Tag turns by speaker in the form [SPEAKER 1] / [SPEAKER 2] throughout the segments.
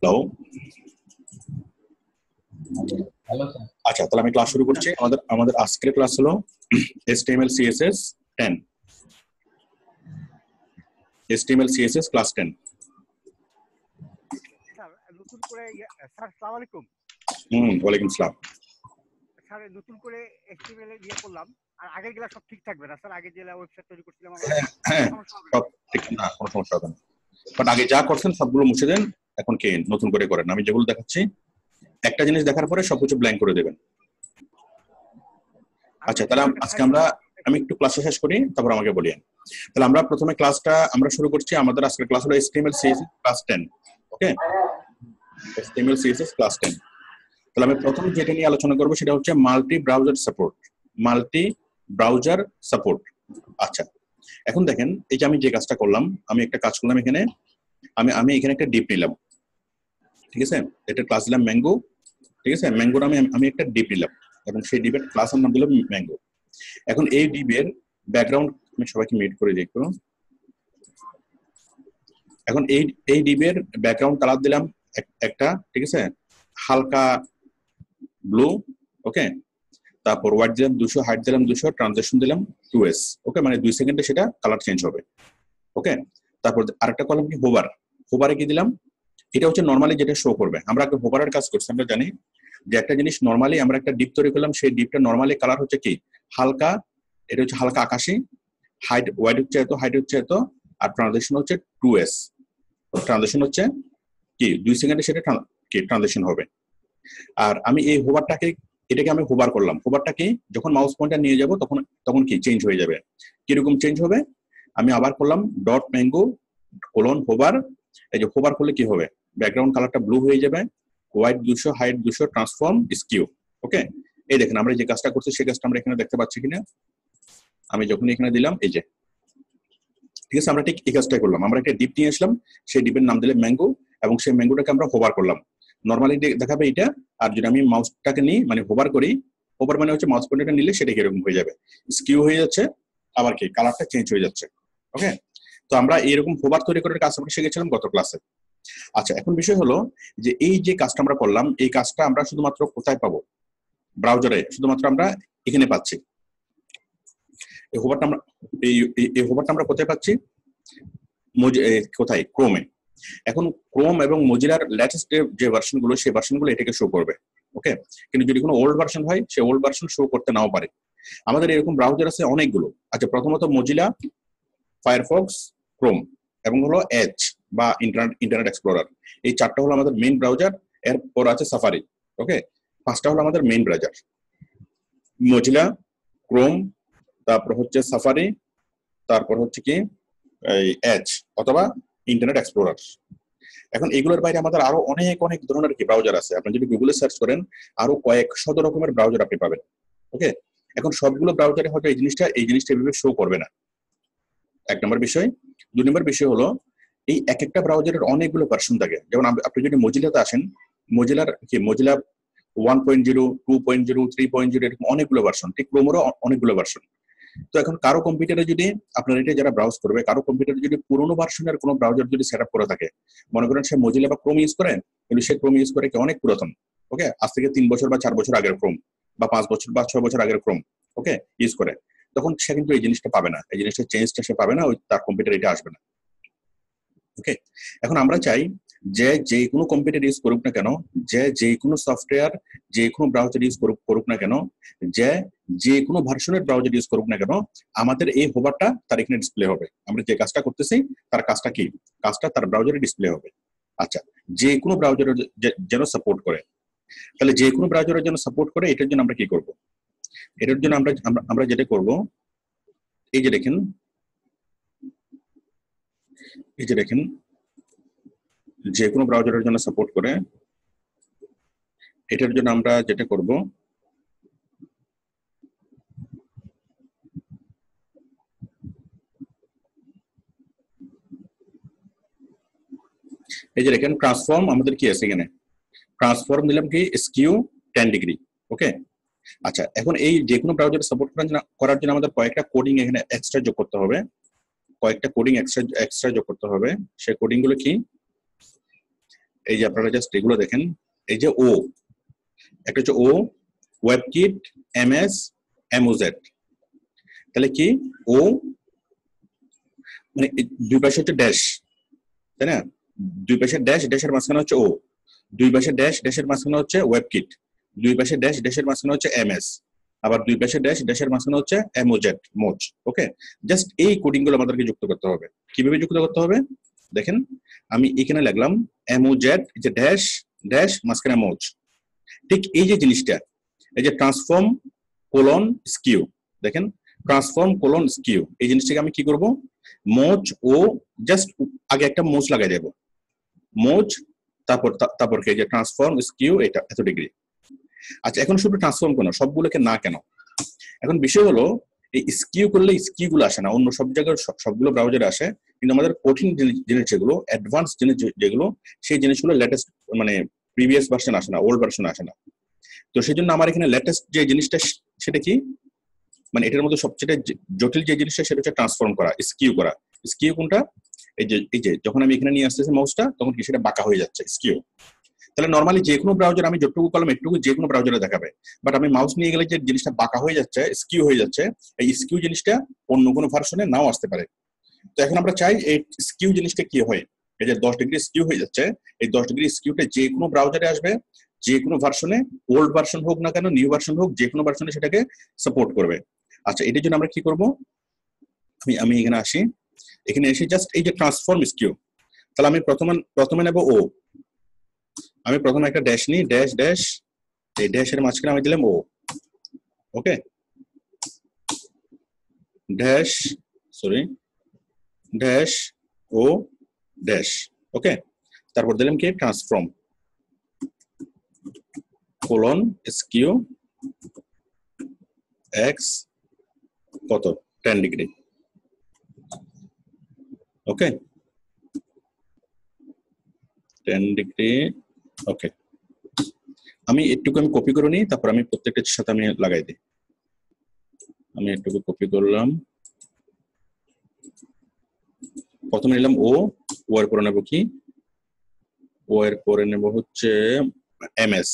[SPEAKER 1] Hello.
[SPEAKER 2] Hello sir.
[SPEAKER 1] আচ্ছা, তাহলে আমি ক্লাস শুরু করছি। আমাদের আজকের ক্লাস হলো HTML CSS 10, HTML CSS class 10।
[SPEAKER 3] Sir নতুন করে স্যার আসসালামু আলাইকুম।
[SPEAKER 1] ওয়ালাইকুম আসসালাম।
[SPEAKER 3] স্যার নতুন করে HTML এ করলাম, আর আগের গুলা সব ঠিক থাকবে না স্যার? আগে যে ওয়েবসাইট তৈরি করছিলাম আমরা,
[SPEAKER 1] হ্যাঁ,
[SPEAKER 3] সমস্যা হবে না?
[SPEAKER 1] সব ঠিক না, কোনো সমস্যা হবে না। বাট আগে যা করছেন সবগুলো মুছে দেন, এখন কে নতুন করে করেন। আমি যেগুলো দেখাচ্ছি একটা জিনিস দেখার পরে সবকিছু ব্ল্যাঙ্ক করে দেবেন। আচ্ছা, তাহলে আজকে আমি একটু ক্লাসটা শেষ করি, তারপর আমাকে বলিয়েন। তাহলে আমরা প্রথমে ক্লাসটা আমরা শুরু করছি। আমাদের আজকের ক্লাস হলো HTML CSS ক্লাস 10। ওকে, HTML CSS ক্লাস 10। তাহলে আমি প্রথম যেটা নিয়ে আলোচনা করবো সেটা হচ্ছে multi browser support. Multi browser support. আচ্ছা, এখন দেখেন, এই যে আমি যে কাজটা করলাম, আমি একটা কাজ করলাম এখানে। আমি এখানে একটা ডিপ নিলাম, ঠিক আছে? এটা ক্লাস দিলাম ম্যাঙ্গো, ঠিক আছে? ম্যাঙ্গোর আমি একটা ডিপ নিলাম এবং সেই ডিপের ক্লাসের নাম দিলাম ম্যাঙ্গো। এখন এই ডিপের ব্যাকগ্রাউন্ড আমি সবাইকে মিট করে দিই একটু। এখন এই ডিপের ব্যাকগ্রাউন্ড কালার দিলাম একটা, ঠিক আছে, হালকা ব্লু। ওকে, তারপর হোয়াইট দিলাম 200, হাইট দিলাম 200, ট্রানজিশন দিলাম 2s। ওকে, মানে 2 সেকেন্ডে সেটা কালার চেঞ্জ হবে। ওকে, তারপর আরেকটা কলাম কি হোভার। হোভারে কি দিলাম, এটা হচ্ছে নরমালি যেটা শো করবে। আমরা আগে হোভারের কাজ করছি, আমরা জানি যে একটা জিনিস নরমালি আমরা একটা ডিপ তৈরি করলাম, সেই ডিপটা নরমালি কালার হচ্ছে কি হালকা, এটা হচ্ছে হালকা আকাশি, হাইট হোয়াইট হচ্ছে এত, হাইট হচ্ছে এত, আর ট্রানজিশন হচ্ছে 2s। ট্রানজিশন হচ্ছে কি 2 সেকেন্ডে সেটা কি ট্রানজিশন হবে। আর আমি এই হোভারটাকে, এটাকে আমি হোভার করলাম। হোভারটাকে যখন মাউস পয়েন্টার নিয়ে যাব তখন কি চেঞ্জ হয়ে যাবে। কিরকম চেঞ্জ হবে, আমি আবার করলাম ডট ম্যাঙ্গো কোলন হোভার। এই যে হোভার করলে কি হবে, ব্যাকগ্রাউন্ড কালারটা ব্লু হয়ে যাবে, হোয়াইট 200, হাইট 200, ট্রান্সফর্ম স্কিউ। ওকে, এই দেখেন আমরা যে কাজটা করছি সেই কাজটা আমরা এখানে দেখতে পাচ্ছি কিনা। আমি যখন এখানে দিলাম, এই যে, ঠিক আছে, আমরা ঠিক এই কাজটাই করলাম। আমরা একটা ডিপ নিয়ে আসলাম, সেই ডিপের নাম দিলাম ম্যাঙ্গো, এবং সেই ম্যাঙ্গোটাকে আমরা হোভার করলাম। নর্মালি দেখাবে এটা, আর যদি আমি মাউসটাকে নিই মানে হোভার করি, হোভার মানে হচ্ছে মাউস পয়েন্টারটা নিলে সেটা এরকম হয়ে যাবে, স্কিউ হয়ে যাচ্ছে, আবার কি কালারটা চেঞ্জ হয়ে যাচ্ছে। ওকে, তো আমরা এরকম হোভার তৈরি করার কাজ আমরা শিখেছিলাম গত ক্লাসে। আচ্ছা, এখন বিষয় হলো যে এই যে কাজটা আমরা করলাম, এই কাজটা আমরা শুধুমাত্র কোথায় পাবো? ব্রাউজারে শুধুমাত্র আমরা এখানে পাচ্ছি। এই হোভারটা আমরা এই হোভারটা আমরা কোথায় পাচ্ছি? কোথায়? ক্রোমে। এখন ক্রোম এবং মজিলার লেটেস্ট যে ভার্সনগুলো, সেই ভার্সনগুলো এটাকে শো করবে। ওকে, কিন্তু যদি কোনো ওল্ড ভার্সন হয়, সেই ওল্ড ভার্সন শো করতে নাও পারে। আমাদের এরকম ব্রাউজার আছে অনেকগুলো। আচ্ছা, প্রথমত মজিলা, ফায়ারফক্স, ক্রোম এবং হলো এজ বা ইন্টারনেট এক্সপ্লোরার। এই চারটা হলো আমাদের মেইন ব্রাউজার। এরপর আছে সাফারি। ওকে, পাঁচটা হলো আমাদের মেইন ব্রাউজার: মজিলা, ক্রোম, তারপর হচ্ছে সাফারি, তারপর হচ্ছে কি এই এজ অথবা ইন্টারনেট এক্সপ্লোরার। এখন এগুলোর বাইরে আমাদের আরো অনেক অনেক ধরনের কি ব্রাউজার আছে। আপনি যদি গুগলে সার্চ করেন, আরো কয়েক শত রকমের ব্রাউজার আপনি পাবেন। ওকে, এখন সবগুলো ব্রাউজারে হয়তো এই জিনিসটা এভাবে শো করবে না, এক নম্বর বিষয়। 2 নম্বর বিষয় হলো এই এক একটা ব্রাউজারের অনেকগুলো ভার্সন থাকে। যেমন আপনি যদি মজিলাতে আসেন, মজিলা 1.0, 2.0, 3.0 এরকম অনেকগুলো ভার্সন, ঠিক ক্রোমেরও অনেকগুলো ভার্সন। তো এখন কারো কম্পিউটারে যদি আপনার এটা যারা ব্রাউজ করবে, কারো কম্পিউটারে যদি পুরোনো ভার্সনের কোনো ব্রাউজার যদি সেট আপ করে থাকে, মনে করেন সে মজিলা বা ক্রোম ইউজ করে, কিন্তু সে ক্রোম ইউজ করে কি অনেক পুরাতন, ওকে, আজ থেকে 3 বছর বা 4 বছর আগের ক্রোম, বা 5 বছর বা 6 বছর আগের ক্রোম, ওকে, ইউজ করে, তখন সে কিন্তু এই জিনিসটা পাবে না, এই জিনিসটা চেঞ্জটা সে পাবে না, ওই তার কম্পিউটার এটা আসবে না। ওকে, এখন আমরা চাই যে কোনো কম্পিউটার ইউজ করুক না কেন, যে কোনো সফটওয়্যার, যে কোনো ব্রাউজার ইউজ করুক না কেন, যে কোনো ভার্সনের ব্রাউজার ইউজ করুক না কেন, আমাদের এই হোভারটা তার এখানে ডিসপ্লে হবে। আমরা যে কাজটা করতেছি তার কাজটা কি, কাজটা তার ব্রাউজারে ডিসপ্লে হবে। আচ্ছা, যে কোনো ব্রাউজারের যেন সাপোর্ট করে। তাহলে যে কোনো ব্রাউজারের জন্য সাপোর্ট করে, এটার জন্য আমরা কি করব? এটার জন্য আমরা যেটা করব, এই যে দেখেন, যে কোনো ব্রাউজারের জন্য সাপোর্ট করে, এটার জন্য আমরা যেটা করব, এই যে দেখেন ট্রান্সফর্ম আমাদের কি আছে এখানে, ট্রান্সফর্ম দিলাম কি স্কিউ 10 ডিগ্রি। ওকে, আচ্ছা, এখন এই যে কোনো ব্রাউজার সাপোর্ট করার জন্য আমাদের কয়েকটা কোডিং এখানে এক্সট্রা যোগ করতে হবে, কয়েকটা কোডিং এক্সট্রা যোগ করতে হবে। সেই কোডিং গুলো কি, এই যে আপনারা জাস্ট এগুলো দেখেন, এই যে ও, একটা হচ্ছে ও, ওয়েবকিট, এমএস, এমওজেড। তাহলে কি ও মানে দুই পাশে হচ্ছে ড্যাশ, তাই না? দুই পাশে ড্যাশ, ড্যাশের মাঝখানে হচ্ছে ও, দুই পাশে ড্যাশ, ড্যাশের মাঝখানে হচ্ছে ওয়েবকিট, দুই পাশে ড্যাশ, ড্যাশের মাঝখানে হচ্ছে এমএস, আবার দুই পাশে ড্যাশ, ড্যাশের মাঝখানে হচ্ছে এমওজেড, মোজ। ওকে, জাস্ট এই কোডিং গুলো আমাদেরকে যুক্ত করতে হবে। কিভাবে যুক্ত করতে হবে দেখেন, আমি এখানে লিখলাম এমওজেড, যে ড্যাশ ড্যাশ মাঝখানে মোজ। ঠিক এই যে জিনিসটা, এই যে ট্রান্সফর্ম কোলন স্কিউ, দেখেন ট্রান্সফর্ম কোলন স্কিউ, এই জিনিসটাকে আমি কি করব, মোজ ও জাস্ট আগে একটা মোজ লাগাই দেব, মোজ, তারপর কি যে ট্রান্সফর্ম স্কিউ, এটা এত ডিগ্রি। আচ্ছা, এখন শুধু ট্রান্সফর্ম কেন, সবগুলোকে না কেন? এখন বিষয় হলো এই স্কিউ করলে স্কিউ গুলো আসে না, অন্য সব জায়গায় সবগুলো ব্রাউজারে আসে, কিন্তু আমাদের কঠিন জিনিস যেগুলো, অ্যাডভান্স জিনিস যেগুলো, সেই জিনিসগুলো লেটেস্ট মানে প্রিভিয়াস ভার্সন আসে না, ওল্ড ভার্সন আসে না। তো সেই জন্য আমার এখানে লেটেস্ট যে জিনিসটা সেটা কি, মানে এটার মধ্যে সবচেয়ে জটিল যে জিনিসটা সেটা হচ্ছে ট্রান্সফর্ম করা, স্কিউ করা। স্কিউ কোনটা, এই যে যখন আমি এখানে নিয়ে আসতেছি মাউসটা, তখন কি সেটা বাঁকা হয়ে যাচ্ছে, স্কিউ। তাহলে নর্মালি যে কোনো ব্রাউজার আমি যতটুকু কলম একটুকু যে কোনো ব্রাউজারে দেখাবে, বাট আমি মাউস নিয়ে গেলে যে জিনিসটা বাঁকা হয়ে যাচ্ছে, স্কিউ হয়ে যাচ্ছে, এই স্কিউ জিনিসটা অন্য কোনো ভার্সনে নাও আসতে পারে। তো এখন আমরা চাই এই স্কিউ জিনিসটা কি হয়, এই যে 10 ডিগ্রি স্কিউ হয়ে যাচ্ছে, এই 10 ডিগ্রি স্কিউটা যে কোনো ব্রাউজারে আসবে, যে কোনো ভার্সনে, ওল্ড ভার্সন হোক না কেন, নিউ ভার্সন হোক, যে কোনো ভার্সনে সেটাকে সাপোর্ট করবে। আচ্ছা, এটার জন্য আমরা কি করব, আমি এখানে আসি, এখানে এসে জাস্ট এই যে ট্রান্সফর্ম স্কিউ, তাহলে আমি প্রথমে নেব ও, আমি প্রথমে একটা ড্যাশ নিই, ড্যাশ ড্যাশ, এই ড্যাশের মাঝখানে আমি দিলাম ও, ওকে, dash, sorry, dash O dash, ওকে, তারপর দিলাম কি ট্রান্সফর্ম কোলন স্কিউ এক্স কত 10 ডিগ্রি, ওকে, 10 ডিগ্রি, ওকে। আমি একটুকু কপি করে নিই, তারপর আমি প্রত্যেকটার সাথে আমি লাগাই দিই। আমি একটুকু কপি করলাম, প্রথমে নিলাম ও, ও এর পরে নেব কি, ও এর পরে নেব হচ্ছে এমএস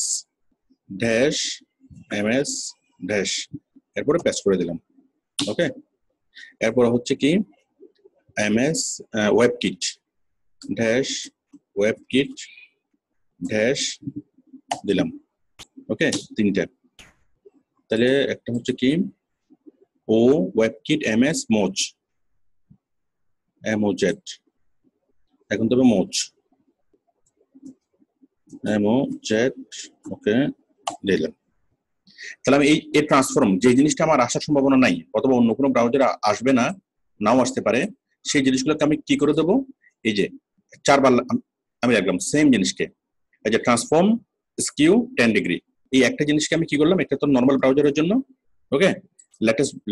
[SPEAKER 1] ড্যাশ, এমএস ড্যাশ, এরপরে পেস্ট করে দিলাম, ওকে। এরপর হচ্ছে কি এমএস ওয়েবকিট ড্যাশ, ওয়েবকিট ড্যাশ দিলাম, ওকে, তিনটা। তাহলে একটা হচ্ছে কি ও ওয়েবকিট এমএস মোজ, এমওজেড, এখন তবে মোজ, এমওজেড, ওকে, দিলাম। তাহলে আমি এই ট্রান্সফর্ম যে জিনিসটা আমার আসার সম্ভাবনা নাই, অথবা অন্য কোনো ব্রাউজারে আসবে না, নাও আসতে পারে, সেই জিনিসগুলোকে আমি কি করে দেবো, এই যে 4 বার আমি রাখলাম সেম জিনিসকে, এই যে ট্রান্সফর্ম স্কিউ 10 ডিগ্রি, এই একটা জিনিসকে আমি কি করলাম, একটা তো নর্মাল ব্রাউজারের জন্য, ওকে,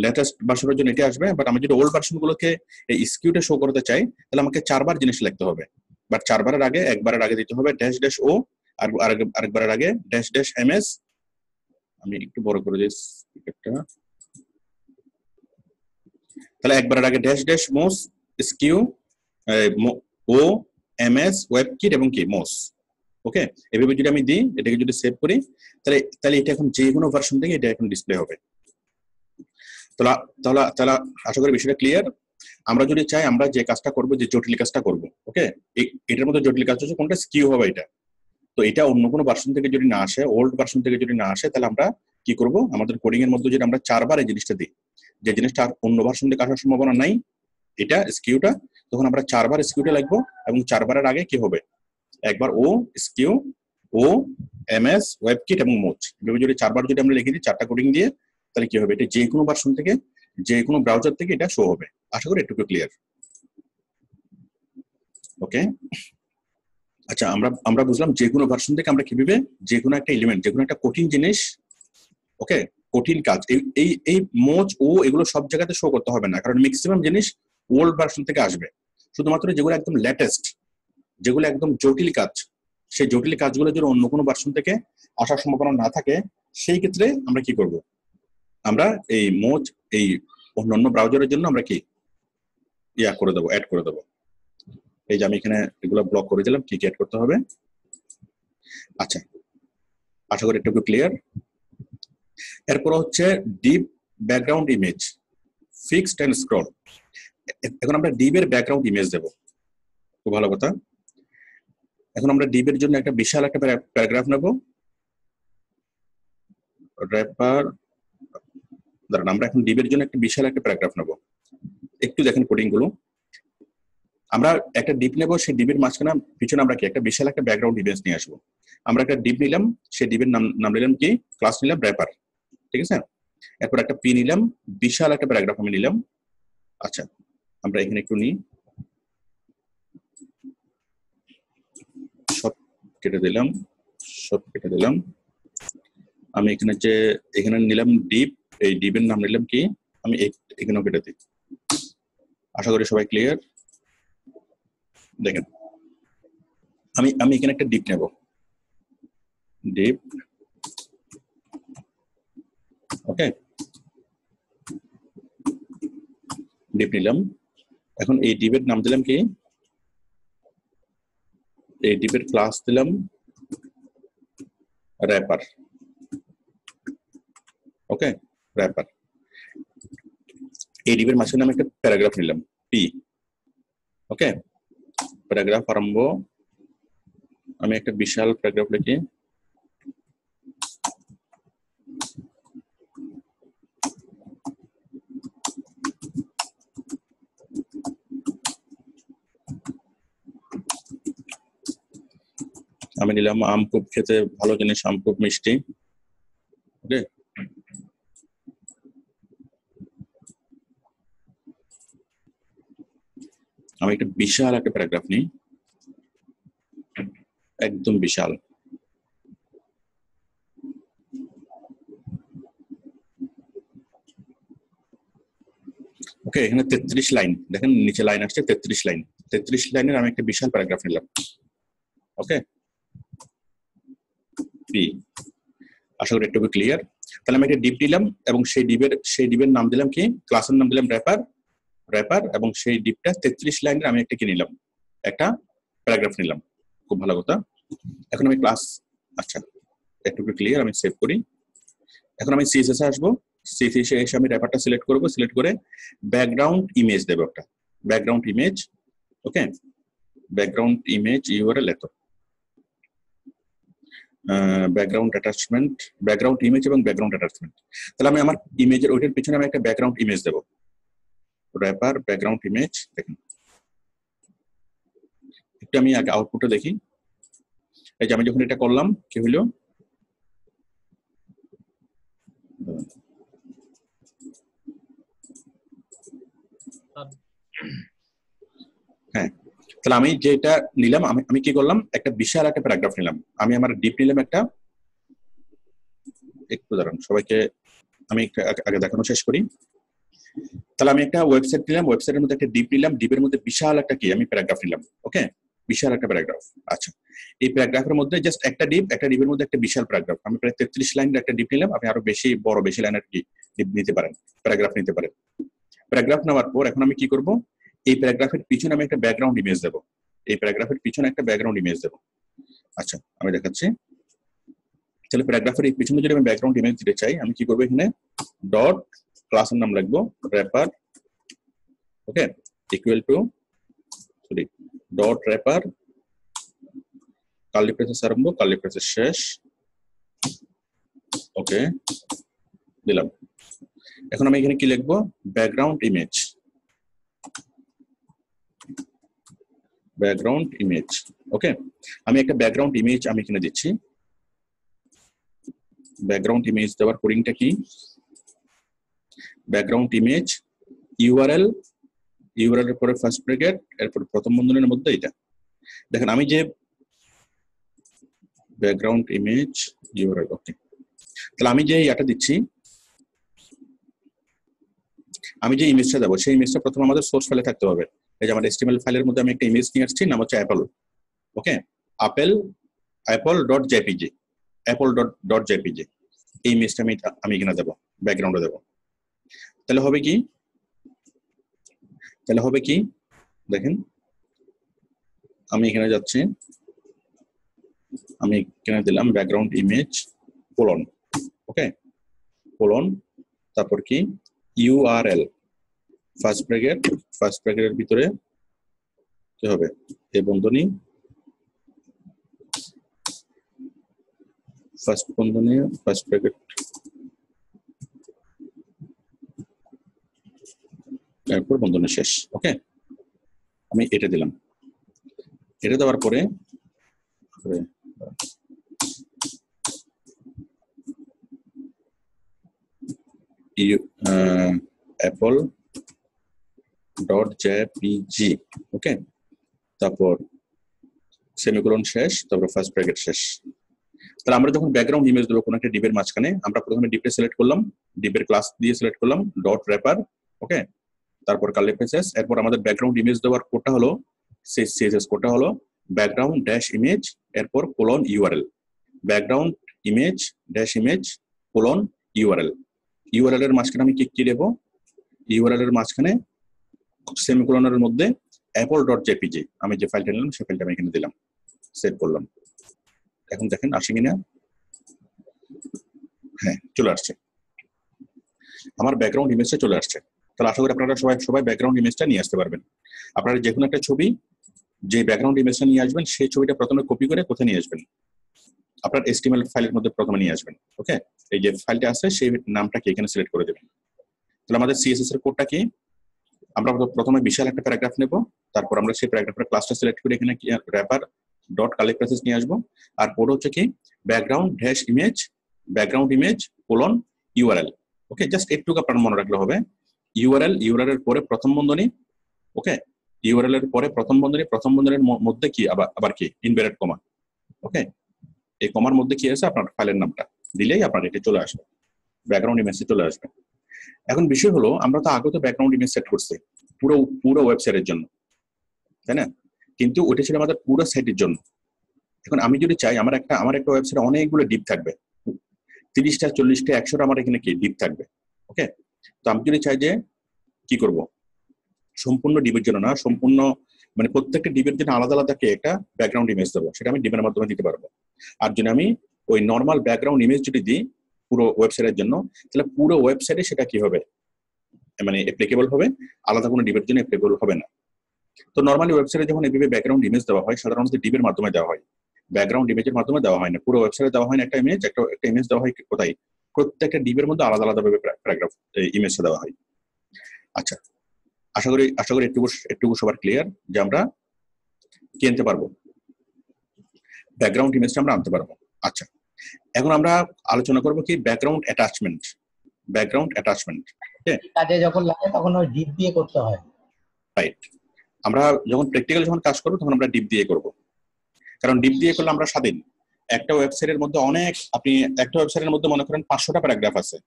[SPEAKER 1] লেটেস্ট ভার্সনের জন্য এটা আসবে, বাট আমি যদি ওল্ড ভার্সন গুলোকে এই স্কিউটা শো করতে চাই, তাহলে আমাকে 4 বার জিনিস লিখতে হবে, বাট 4 বারের আগে একবারের আগে দিতে হবে ড্যাশ ড্যাশ ও, আর আরেকবারের আগে ড্যাশ ড্যাশ এমএস। আমি একটু বড় করে দিই একটা, তাহলে একবারের আগে ড্যাশ ড্যাশ মোস স্কিউ ও এমএস ওয়েবকিট এবং কি মোস, ওকে। এভাবে যদি আমি দিই, এটাকে যদি সেভ করি, তাহলে এটা এখন যে কোনো ভার্সন থেকে এটা এখন ডিসপ্লে হবে। তাহলে আশা করি বিষয়টা ক্লিয়ার। আমরা যদি চাই, আমরা যে কাজটা করব, যে জটিল কাজটা করব, ওকে, এটার মধ্যে জটিল কাজ হচ্ছে কোনটা, স্কিউ হবে এটা। তো এটা অন্য কোনো ভার্সন থেকে যদি না আসে, ওল্ড ভার্সন থেকে যদি না আসে, তাহলে আমরা কি করব, আমাদের কোডিং এর মধ্যে যদি আমরা 4 বার এই জিনিসটা দিই, যে জিনিসটা আর অন্য ভার্সন থেকে আসার সম্ভাবনা নাই, এটা স্কিউটা, তখন আমরা 4 বার স্কিউটা লিখবো, এবং 4 বারের আগে কি হবে, একবার ও স্কিউ ও এমএস ওয়েবকিট এবং মোজ, এভাবে যদি 4 বার যদি আমরা লিখে দিই 4টা কোডিং দিয়ে, তাহলে কি হবে, এটা যে কোনো ভার্সন থেকে, যে কোনো ব্রাউজার থেকে এটা শো হবে। আশা করি একটু ক্লিয়ার, ওকে। আচ্ছা, আমরা বুঝলাম যে কোনো ভার্সন থেকে আমরা কিভাবে যে কোনো একটা এলিমেন্ট, যে কোনো একটা কঠিন জিনিস, ওকে, কঠিন কাজ, এই মোজ ও এগুলো সব জায়গাতে শো করতে হবে না, কারণ ম্যাক্সিমাম জিনিস ওল্ড ভার্সন থেকে আসবে। শুধুমাত্র যেগুলো একদম লেটেস্ট, যেগুলো একদম জটিল কাজ, সেই জটিল কাজগুলো যদি অন্য কোনো ভার্সন থেকে আসার সম্ভাবনা না থাকে, সেই ক্ষেত্রে আমরা কি করব, আমরা এই মোজ এই অন্যান্য ব্রাউজারের জন্য আমরা কি করে দেবো, অ্যাড করে দেবো। এই যে আমি এখানে এগুলো ব্লক করে দিলাম, কি অ্যাড করতে হবে, আচ্ছা, আশা করি একটু ক্লিয়ার। এরপর হচ্ছে deep background image, fixed and scroll. এখন আমরা ডিপ এর ব্যাকগ্রাউন্ড ইমেজ দেব, খুব ভালো কথা। এখন আমরা ডিপ এর জন্য একটা বিশাল একটা প্যারাগ্রাফ নেব, র্যাপার। ধরেন আমরা এখন ডিপ এর জন্য একটা বিশাল একটা প্যারাগ্রাফ নেব, একটু দেখেন কোডিং গুলো। আমরা একটা ডিপ নেব, সেই ডিপের মাঝখানে পিছনে আমরা কি একটা বিশাল একটা ব্যাকগ্রাউন্ড ইমেজ নিয়ে আসবো। আমরা একটা ডিপ নিলাম, সেই ডিপের নাম নিলাম কি, ক্লাস নিলাম র্যাপার, ঠিক আছে। এরপর একটা পি নিলাম, বিশাল একটা প্যারাগ্রাফ আমি নিলাম। আচ্ছা, আমরা এখানে একটু নিই, সব কেটে দিলাম, সব কেটে দিলাম। আমি এখানে নিলাম ডিপ, এই ডিপের নাম নিলাম কি, আমি এখানেও কেটে দিই। আশা করি সবাই ক্লিয়ার। দেখেন আমি এখানে একটা ডিপ নেব, ডিপ, ওকে, ডিপ নিলাম। এখন এই ডিপের নাম দিলাম কি, এই ডিপের ক্লাস দিলাম র্যাপার, ওকে, র্যাপার। এই ডিপের মাঝখানে আমি একটা প্যারাগ্রাফ নিলাম, পি, ওকে, প্যারাগ্রাফ আরম্ভ। আমি একটা বিশাল প্যারাগ্রাফ লিখি, আমি নিলাম আম খুব খেতে ভালো জিনিস, আম খুব মিষ্টি, ওকে। আমি একটা বিশাল একটা প্যারাগ্রাফ নিই, একদম বিশাল, ওকে। এখানে 33 লাইন, দেখেন নিচে লাইন আসছে 33 লাইন, 33 লাইনের আমি একটা বিশাল প্যারাগ্রাফ নিলাম, ওকে, পি। আশা করি একটু ক্লিয়ার। তাহলে আমি একটা ডিপ নিলাম এবং সেই ডিপের নাম দিলাম কি, ক্লাসের নাম দিলাম র্যাপার, র্যাপার, এবং সেই ডিপটা 33 লাইনের আমি একটা কি নিলাম, একটা প্যারাগ্রাফ নিলাম, খুব ভালো কথা। এখন আমি ক্লাস, আচ্ছা একটু ক্লিয়ার, আমি সেভ করি। এখন আমি সিএসএস এ আসবো, সিএসএস এসে আমি র্যাপারটা সিলেক্ট করব, সিলেক্ট করে ব্যাকগ্রাউন্ড ইমেজ দেব, একটা ব্যাকগ্রাউন্ড ইমেজ, ওকে, ব্যাকগ্রাউন্ড ইমেজ ইউআরএল এত, ব্যাকগ্রাউন্ড অ্যাটাচমেন্ট, ব্যাকগ্রাউন্ড ইমেজ এবং ব্যাকগ্রাউন্ড অ্যাটাচমেন্ট। তাহলে আমি আমার ইমেজের ওইটার পিছনে আমি একটা ব্যাকগ্রাউন্ড ইমেজ দেব, র্যাপার ব্যাকগ্রাউন্ড ইমেজ। দেখেন একটু আমি আগে আউটপুটটা দেখি। এই যে আমি যখন এটা করলাম কি হলো, হ্যাঁ। তাহলে আমি যেটা নিলাম, আমি কি করলাম, একটা বিশাল একটা প্যারাগ্রাফ নিলাম। আমি আমার ডিপ নিলাম একটা, একটু দাঁড়ান সবাইকে, আমি আগে দেখানো শেষ করি। তাহলে আমি একটা ওয়েবসাইট নিলাম, ওয়েবসাইটের মধ্যে একটা ডিপ নিলাম, ডিপের মধ্যে বিশাল একটা কি আমি প্যারাগ্রাফ নিলাম, ওকে, বিশাল একটা প্যারাগ্রাফ। আচ্ছা, এই প্যারাগ্রাফের মধ্যে জাস্ট একটা ডিপ, একটা ডিপের মধ্যে একটা বিশাল প্যারাগ্রাফ, আমি প্রায় 33 লাইনের একটা ডিপ নিলাম। আপনি আরো বেশি লাইনের কি ডিপ নিতে পারেন, প্যারাগ্রাফ নিতে পারেন। প্যারাগ্রাফ নেওয়ার পর এখন আমি কি করব, এই প্যারাগ্রাফের পিছনে আমি একটা ব্যাকগ্রাউন্ড ইমেজ দেবো, এই প্যারাগ্রাফের পিছনে একটা ব্যাকগ্রাউন্ড ইমেজ দেবো। আচ্ছা, আমি দেখাচ্ছি। তাহলে প্যারাগ্রাফের এই পিছনে যদি আমি ব্যাকগ্রাউন্ড ইমেজ দিতে চাই, আমি কি করবো, এখানে ডট ক্লাসের নাম লিখবো wrapper, okay, equal to, sorry, dot wrapper, curly braces আরম্ভ, কার্লি ব্রেসেস শেষ, ওকে, দিলাম। এখন আমি এখানে কি লিখবো, background image, background image, okay. আমি একটা ব্যাকগ্রাউন্ড ইমেজ আমি এখানে দিচ্ছি। ব্যাকগ্রাউন্ড ইমেজ দেওয়ার কোডিংটা কি, ব্যাকগ্রাউন্ড ইমেজ ইউআরএল, ইউআরএল এর পরে ফার্স্ট ব্র্যাকেট, এরপর প্রথম বন্ধনীর মধ্যে এটা। দেখেন আমি যে ব্যাকগ্রাউন্ড ইমেজ ইউআরএল, ওকে। তাহলে আমি যে এটা দিচ্ছি, আমি যে ইমেজটা দেবো, সেই ইমেজটা প্রথমে আমাদের সোর্স ফাইলে থাকতে হবে। এই যে আমার HTML ফাইলের মধ্যে আমি একটা ইমেজ নিয়ে আসছি, নাম হচ্ছে apple, okay, apple dot JPG, apple dot JPG, এই ইমেজটা আমি এখানে দেবো, ব্যাকগ্রাউন্ডে দেবো। তাহলে হবে কি, দেখেন আমি এখানে যাচ্ছি, আমি এখানে দিলাম ব্যাকগ্রাউন্ড ইমেজ কোলন, ওকে, কোলন, তারপর কি ইউআরএল, ফার্স্ট ব্র্যাকেটের ভিতরে কি হবে, এই বন্ধনী, ফার্স্ট বন্ধনী, ফার্স্ট ব্র্যাকেট, তারপর বন্ধনী শেষ। ওকে, আমি এটা দিলাম। এটা দেওয়ার পরে অ্যাপল ডট জেপিজি, ওকে, তারপর সেমিকোলন শেষ, তারপর ফার্স্ট ব্র্যাকেট শেষ। তাহলে আমরা যখন ব্যাকগ্রাউন্ড ইমেজ দেবো কোনো একটা ডিবের মাঝখানে, আমরা প্রথমে ডিপে সিলেক্ট করলাম, ডিবের ক্লাস দিয়ে সিলেক্ট করলাম ডট র্যাপার, ওকে, তারপর কার্লি ব্রেসেস, এরপর আমাদের ব্যাকগ্রাউন্ড ইমেজ দেওয়ার কোডটা হলো সিএসএস কোডটা হলো ব্যাকগ্রাউন্ড ড্যাশ ইমেজ, এরপর colon URL, background image dash image colon URL. URL এর মাঝখানে আমি কি দেবো, ইউআরএল এর মাঝখানে সেমিকোলনের মধ্যে অ্যাপল ডট জেপিজি, আমি যে ফাইলটা নিলাম সেই ফাইলটা আমি এখানে দিলাম, সেভ করলাম। এখন দেখেন আসে কিনা, হ্যাঁ চলে আসছে, আমার ব্যাকগ্রাউন্ড ইমেজটা চলে আসছে। তাহলে আশা করি আপনারা সবাই ব্যাকগ্রাউন্ড ইমেজটা নিয়ে আসতে পারবেন। আপনারা যে কোনো একটা ছবি, যে ব্যাকগ্রাউন্ড ইমেজটা নিয়ে আসবেন, সেই ছবিটা প্রথমে কপি করে কোথায় নিয়ে আসবেন, আপনার HTML ফাইলের মধ্যে প্রথমে নিয়ে আসবেন। ওকে, এই যে ফাইলটা আছে সেই নামটাকে এখানে সিলেক্ট করে দেবেন। তাহলে আমাদের সিএসএস এর কোডটা কি, আমরা প্রথমে বিশাল একটা প্যারাগ্রাফ নেব, তারপর আমরা সেই প্যারাগ্রাফের ক্লাসটা সিলেক্ট করে এখানে র্যাপার ডট কালেক্ট প্রেসেস নিয়ে আসবো, আর কোড হচ্ছে কি background dash image, background image colon URL. Okay, just একটু আপনার মনে রাখলে হবে, ইউআরএল এর পরে প্রথম বন্ধনী, ওকে, ইউআরএল এর পরে প্রথম বন্ধনীর মধ্যে কি আবার কি ইনভার্টেড কমা, ওকে, এই কমার মধ্যে কি আছে আপনার ফাইলের নামটা দিলেই আপনার এটা চলে আসবে, ব্যাকগ্রাউন্ড ইমেজ চলে আসবে। এখন বিষয় হলো, আমরা তো আগে তো ব্যাকগ্রাউন্ড ইমেজ সেট করছি পুরো ওয়েবসাইটের জন্য, তাই না, কিন্তু ওটা ছিল আমাদের পুরো সাইটের জন্য। এখন আমি যদি চাই আমার একটা ওয়েবসাইটে অনেকগুলো ডিপ থাকবে, 30টা 40টা 100টা আমার এখানে কি ডিপ থাকবে, ওকে, তো আমি যদি চাই যে কি করব, সম্পূর্ণ ডিবের জন্য না, সম্পূর্ণ মানে প্রত্যেকটা ডিবের জন্য আলাদা আলাদা একটা ব্যাকগ্রাউন্ড ইমেজ দেবো, সেটা আমি ডিবের মাধ্যমে দিতে পারবো। আর যদি আমি ওই নর্মাল ব্যাকগ্রাউন্ড ইমেজ যদি দিই পুরো ওয়েবসাইটের জন্য, তাহলে পুরো ওয়েবসাইটে সেটা কি হবে, মানে অ্যাপ্লিকেবল হবে, আলাদা কোনো ডিবের জন্য অ্যাপ্লিকেবল হবে না। তো নর্মালি ওয়েবসাইটে যখন এইভাবে ব্যাকগ্রাউন্ড ইমেজ দেওয়া হয়, সাধারণত ডিবের মাধ্যমে দেওয়া হয়, ব্যাকগ্রাউন্ড ইমেজের মাধ্যমে দেওয়া হয় না, পুরো ওয়েবসাইটে দেওয়া হয় না, একটা ইমেজ দেওয়া হয় কোথায়, প্রত্যেকটা ডিবের মধ্যে আলাদা আলাদা ভাবে প্যারাগ্রাফ ইমেজটা দেওয়া হয়। আচ্ছা, আশা করি একটুকু সবার ক্লিয়ার যে আমরা কি আনতে পারবো, ব্যাকগ্রাউন্ড ইমেজটা আমরা আনতে পারবো। আচ্ছা, এখন আমরা আলোচনা করবো কি ব্যাকগ্রাউন্ড অ্যাটাচমেন্ট।
[SPEAKER 2] কাজে যখন লাগে তখন ওই ডিপ দিয়ে করতে হয়,
[SPEAKER 1] রাইট। আমরা যখন প্র্যাকটিক্যাল যখন কাজ করবো তখন আমরা ডিপ দিয়ে করব, কারণ ডিপ দিয়ে করলে আমরা স্বাধীন। একটা ওয়েবসাইটের মধ্যে আপনি একটা ওয়েবসাইটের মধ্যে মনে করেন 500টা প্যারাগ্রাফ আছে,